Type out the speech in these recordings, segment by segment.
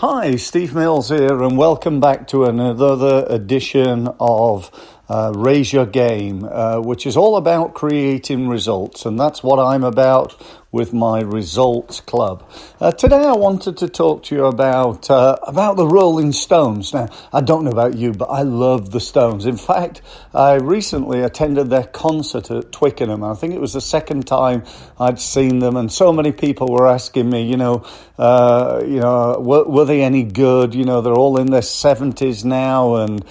Hi, Steve Mills here, and welcome back to another edition of Raise Your Game, which is all about creating results, and that's what I'm about with my Results Club. Today I wanted to talk to you about the Rolling Stones. Now, I don't know about you, but I love the Stones. In fact, I recently attended their concert at Twickenham. I think it was the second time I'd seen them, and so many people were asking me, were they any good? You know, they're all in their 70s now, and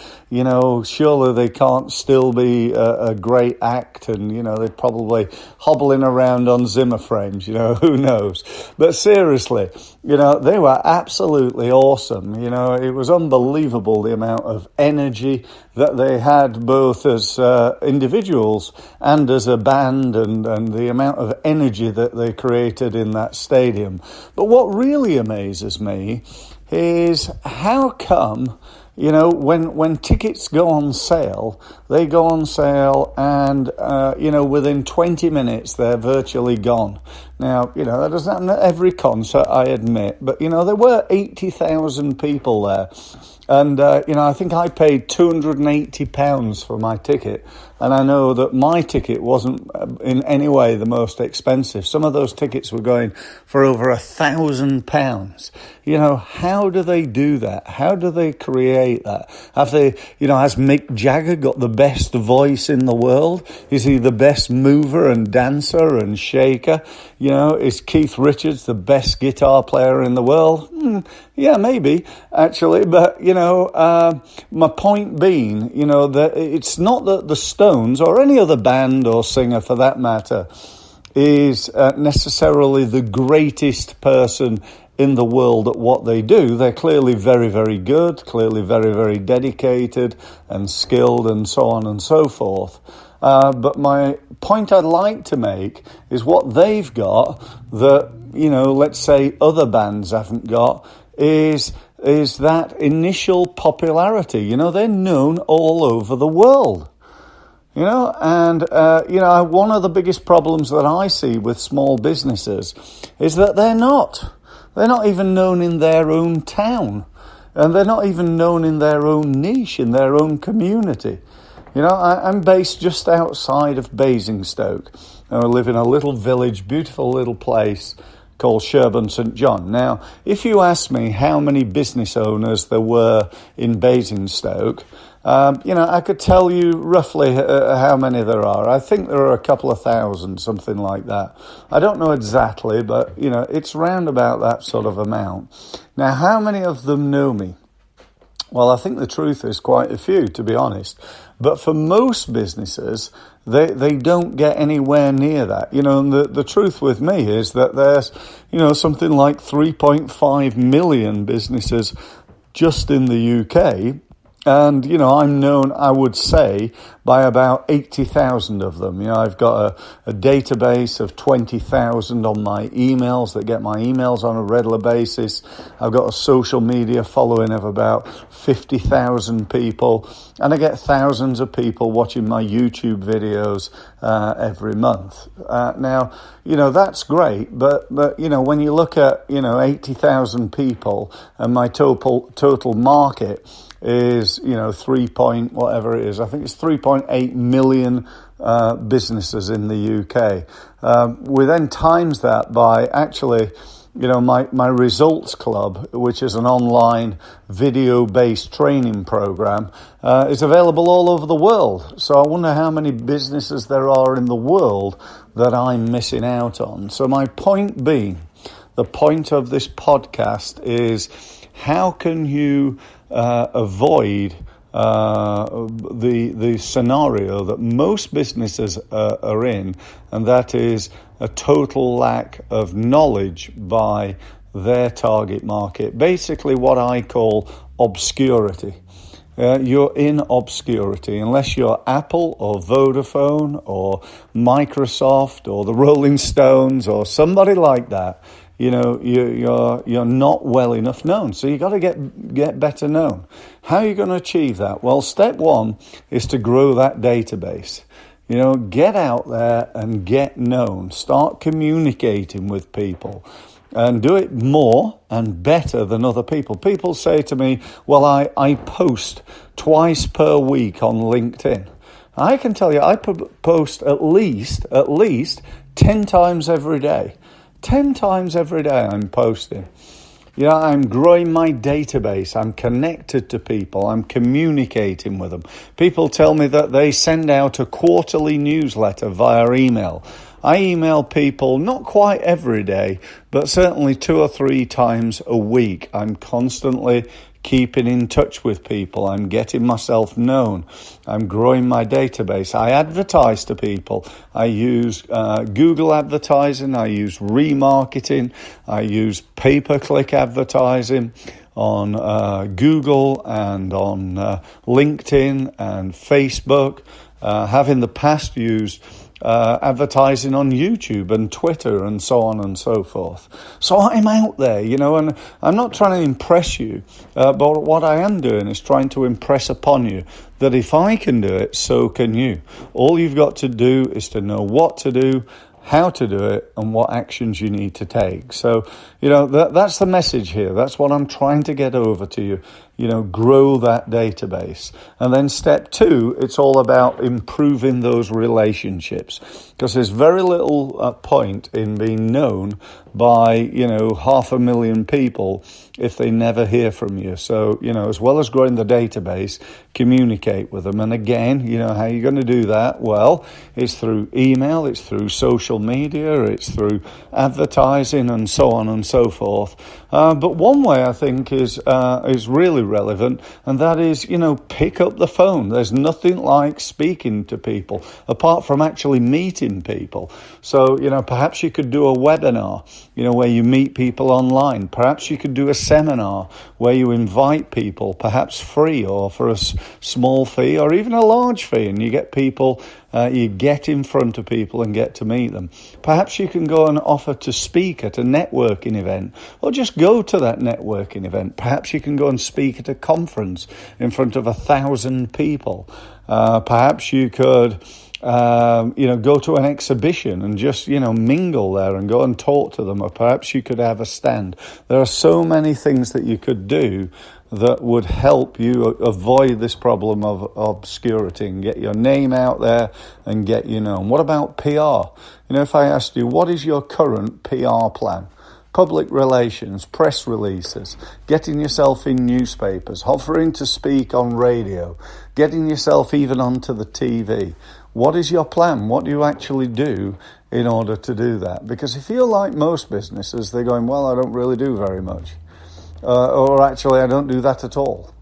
surely they can't still be a great act, and they're probably hobbling around on Zimmer frames. Who knows? But seriously, they were absolutely awesome. It was unbelievable the amount of energy that they had, both as individuals and as a band, and the amount of energy that they created in that stadium. But what really amazes me is how come when tickets go on sale, they go on sale and, within 20 minutes, they're virtually gone. Now, that doesn't happen at every concert, I admit, but, there were 80,000 people there. And, I think I paid £280 for my ticket. And I know that my ticket wasn't in any way the most expensive. Some of those tickets were going for over £1,000. How do they do that? How do they create that? Have they, has Mick Jagger got the best voice in the world? Is he the best mover and dancer and shaker? Is Keith Richards the best guitar player in the world? Yeah, maybe, actually. But, my point being, that it's not that the Stones or any other band or singer for that matter is necessarily the greatest person in the world at what they do. They're clearly very, very good, clearly very, very dedicated and skilled and so on and so forth. But my point I'd like to make is what they've got that, let's say other bands haven't got is that initial popularity. They're known all over the world. One of the biggest problems that I see with small businesses is that they're not even known in their own town, and they're not even known in their own niche, in their own community. I'm based just outside of Basingstoke. I live in a little village, beautiful little place called Sherburn St John. Now, if you ask me how many business owners there were in Basingstoke, I could tell you roughly how many there are. I think there are a couple of thousand, something like that. I don't know exactly, but, it's round about that sort of amount. Now, how many of them know me? Well, I think the truth is quite a few, to be honest. But for most businesses, they don't get anywhere near that. And the truth with me is that there's, something like 3.5 million businesses just in the UK. And, I'm known, I would say, by about 80,000 of them. I've got a database of 20,000 on my emails that get my emails on a regular basis. I've got a social media following of about 50,000 people. And I get thousands of people watching my YouTube videos every month. Now, that's great. But when you look at, 80,000 people and my total market is, 3.8 million businesses in the UK. We then times that by actually, my Results Club, which is an online video-based training program, is available all over the world. So I wonder how many businesses there are in the world that I'm missing out on. So my point being, the point of this podcast is, how can you avoid the scenario that most businesses are in, and that is a total lack of knowledge by their target market. Basically what I call obscurity. You're in obscurity unless you're Apple or Vodafone or Microsoft or the Rolling Stones or somebody like that. You're not well enough known. So you got to get better known. How are you going to achieve that? Well, step one is to grow that database. Get out there and get known. Start communicating with people. and do it more and better than other people. People say to me, well, I post twice per week on LinkedIn. I can tell you, I post at least 10 times every day. 10 times every day I'm posting. You know, I'm growing my database. I'm connected to people. I'm communicating with them. People tell me that they send out a quarterly newsletter via email. I email people not quite every day, but certainly 2 or 3 times a week. I'm constantly keeping in touch with people. I'm getting myself known. I'm growing my database. I advertise to people. I use Google advertising. I use remarketing. I use pay-per-click advertising on Google and on LinkedIn and Facebook. Have in the past used advertising on YouTube and Twitter and so on and so forth. So I'm out there, you know, and I'm not trying to impress you, but what I am doing is trying to impress upon you that if I can do it, so can you. All you've got to do is to know what to do, how to do it, and what actions you need to take. So, you know, that's the message here. That's what I'm trying to get over to you. You know, grow that database. And then step 2, it's all about improving those relationships. Because there's very little point in being known by, you know, 500,000 people if they never hear from you. So, you know, as well as growing the database, communicate with them. And again, you know, how are you going to do that? Well, it's through email, it's through social media, it's through advertising and so on and so forth. But one way I think is really relevant, and that is, you know, pick up the phone. There's nothing like speaking to people apart from actually meeting people. So, you know, perhaps you could do a webinar, you know, where you meet people online. Perhaps you could do a seminar where you invite people, perhaps free or for a small fee or even a large fee, and you get people, you get in front of people and get to meet them. Perhaps you can go and offer to speak at a networking event, or just go to that networking event. Perhaps you can go and speak at a conference in front of 1,000 people. Perhaps you could you know, go to an exhibition and just, you know, mingle there and go and talk to them. Or perhaps you could have a stand. There are so many things that you could do that would help you avoid this problem of obscurity and get your name out there and get you known. What about PR? You know, if I asked you, what is your current PR plan? Public relations, press releases, getting yourself in newspapers, offering to speak on radio, getting yourself even onto the TV. What is your plan? What do you actually do in order to do that? Because if you're like most businesses, they're going, well, I don't really do very much. Or actually, I don't do that at all.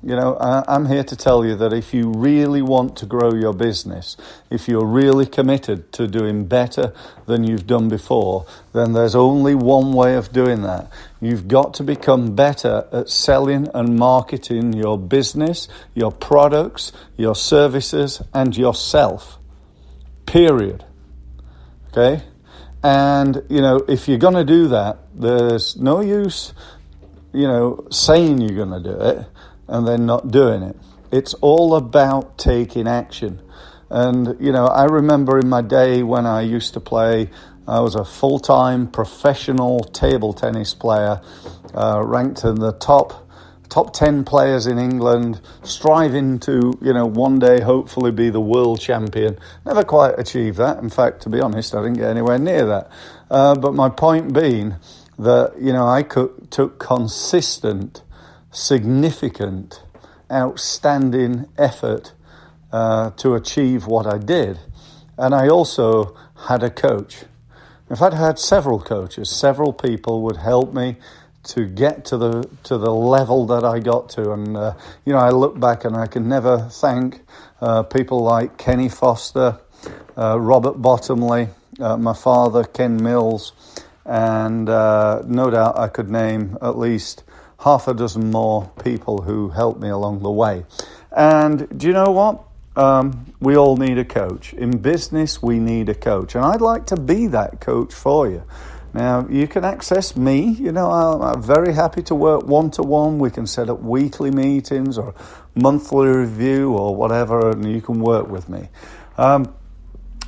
You know, I'm here to tell you that if you really want to grow your business, if you're really committed to doing better than you've done before, then there's only one way of doing that. You've got to become better at selling and marketing your business, your products, your services, and yourself. Period. Okay? And, you know, if you're going to do that, there's no use, you know, saying you're going to do it and then not doing it. It's all about taking action. And, you know, I remember in my day when I used to play, I was a full-time professional table tennis player, ranked in the top 10 players in England, striving to, you know, one day hopefully be the world champion. Never quite achieved that. In fact, to be honest, I didn't get anywhere near that. But my point being that, you know, I took consistent, significant, outstanding effort to achieve what I did. And I also had a coach. In fact, I had several coaches. Several people would help me to get to the level that I got to. And, you know, I look back and I can never thank people like Kenny Foster, Robert Bottomley, my father, Ken Mills, and no doubt I could name at least half a dozen more people who helped me along the way. And do you know what? We all need a coach. In business, we need a coach. And I'd like to be that coach for you. Now, you can access me. You know, I'm very happy to work one-to-one. We can set up weekly meetings or monthly review or whatever, and you can work with me.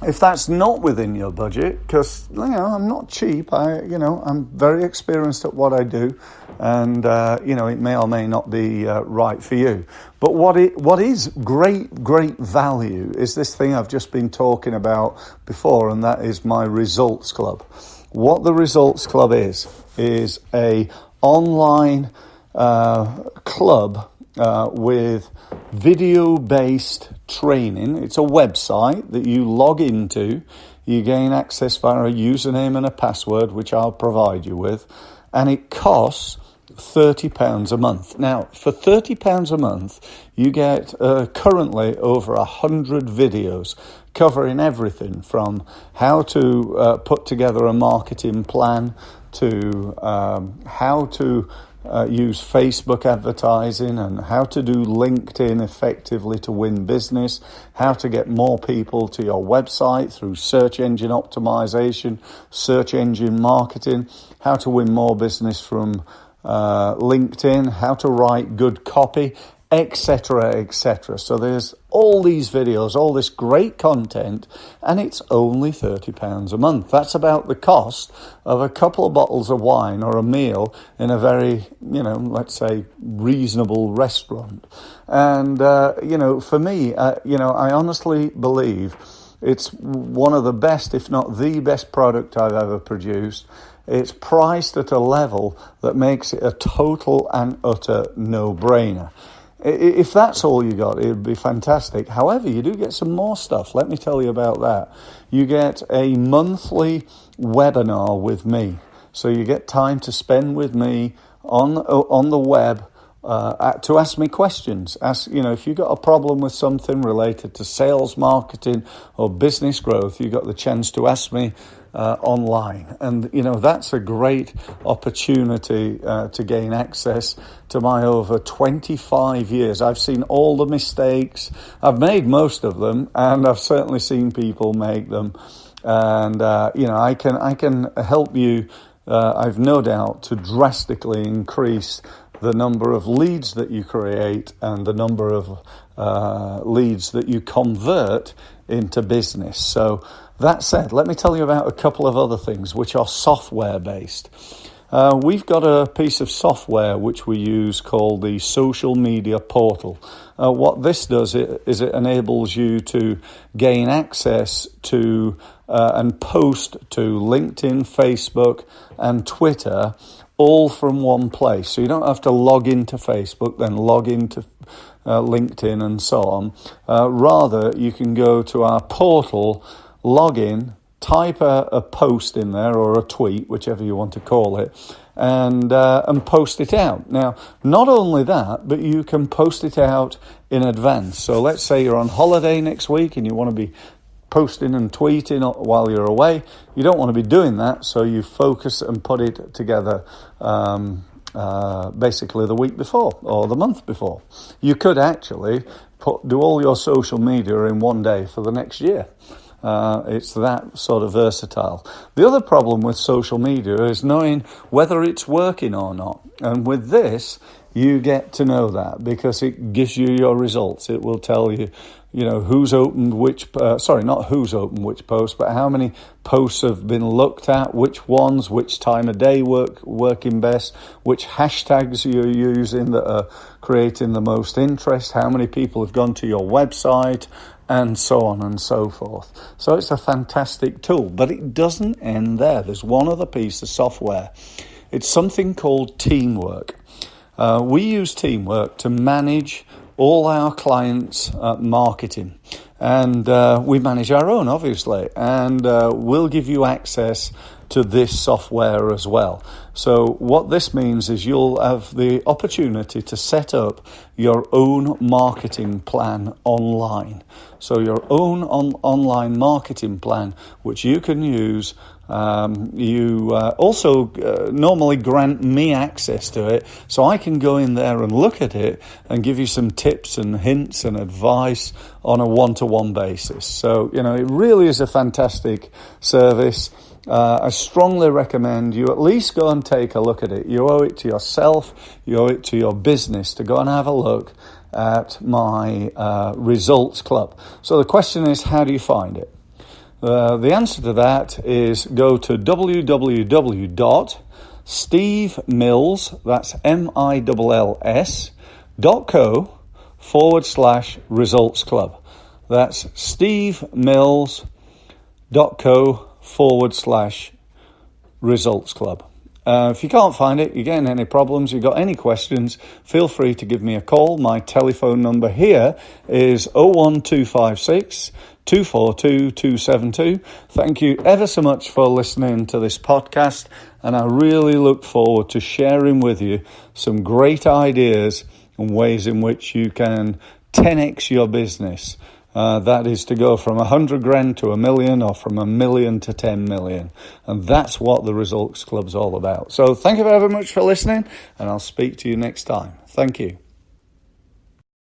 If that's not within your budget, because I'm not cheap, I'm very experienced at what I do, and it may or may not be right for you. But what is great value is this thing I've just been talking about before, and that is my Results Club. What the Results Club is a online club with video-based training. It's a website that you log into. You gain access via a username and a password, which I'll provide you with, and it costs £30 a month. Now, for £30 a month, you get currently over 100 videos covering everything from how to put together a marketing plan to how to use Facebook advertising and how to do LinkedIn effectively to win business, how to get more people to your website through search engine optimization, search engine marketing, how to win more business from LinkedIn, how to write good copy, etc., etc. So there's all these videos, all this great content, and it's only £30 a month. That's about the cost of a couple of bottles of wine or a meal in a very, let's say, reasonable restaurant. And, for me, I honestly believe it's one of the best, if not the best product I've ever produced. It's priced at a level that makes it a total and utter no-brainer. If that's all you got, it would be fantastic. However, you do get some more stuff. Let me tell you about that. You get a monthly webinar with me. So you get time to spend with me on the web to ask me questions. If you've got a problem with something related to sales, marketing, or business growth, you've got the chance to ask me online. And, that's a great opportunity to gain access to my over 25 years. I've seen all the mistakes. I've made most of them, and I've certainly seen people make them. And, I can help you, I've no doubt, to drastically increase the number of leads that you create and the number of leads that you convert into business. So that said, let me tell you about a couple of other things which are software based. We've got a piece of software which we use called the Social Media Portal. What this does is it enables you to gain access to and post to LinkedIn, Facebook, and Twitter all from one place. So you don't have to log into Facebook, then log into LinkedIn and so on. Rather, you can go to our portal, log in, type a post in there or a tweet, whichever you want to call it, and post it out. Now, not only that, but you can post it out in advance. So let's say you're on holiday next week and you want to be posting and tweeting while you're away. You don't want to be doing that, so you focus and put it together basically the week before or the month before. You could actually do all your social media in one day for the next year. It's that sort of versatile. The other problem with social media is knowing whether it's working or not. And with this, you get to know that because it gives you your results. It will tell you, who's opened which, not who's opened which post, but how many posts have been looked at, which ones, which time of day working best, which hashtags you're using that are creating the most interest, how many people have gone to your website, and so on and so forth. So it's a fantastic tool, but it doesn't end there. There's one other piece of software. It's something called Teamwork. We use Teamwork to manage all our clients' marketing. And we manage our own, obviously. And we'll give you access to this software as well. So what this means is you'll have the opportunity to set up your own marketing plan online. So your own online marketing plan, which you can use. You also normally grant me access to it, so I can go in there and look at it and give you some tips and hints and advice on a one-to-one basis. So, it really is a fantastic service. I strongly recommend you at least go and take a look at it. You owe it to yourself, you owe it to your business to go and have a look at my Results Club. So the question is, how do you find it? The answer to that is go to www.stevemills, that's mills.co/results club. That's stevemills.co/results club. If you can't find it, you're getting any problems, you've got any questions, feel free to give me a call. My telephone number here is 01256 242 272. Thank you ever so much for listening to this podcast, and I really look forward to sharing with you some great ideas and ways in which you can 10x your business. That is to go from 100 grand to 1 million, or from 1 million to 10 million. And that's what the Results Club's all about. So thank you very much for listening, and I'll speak to you next time. Thank you.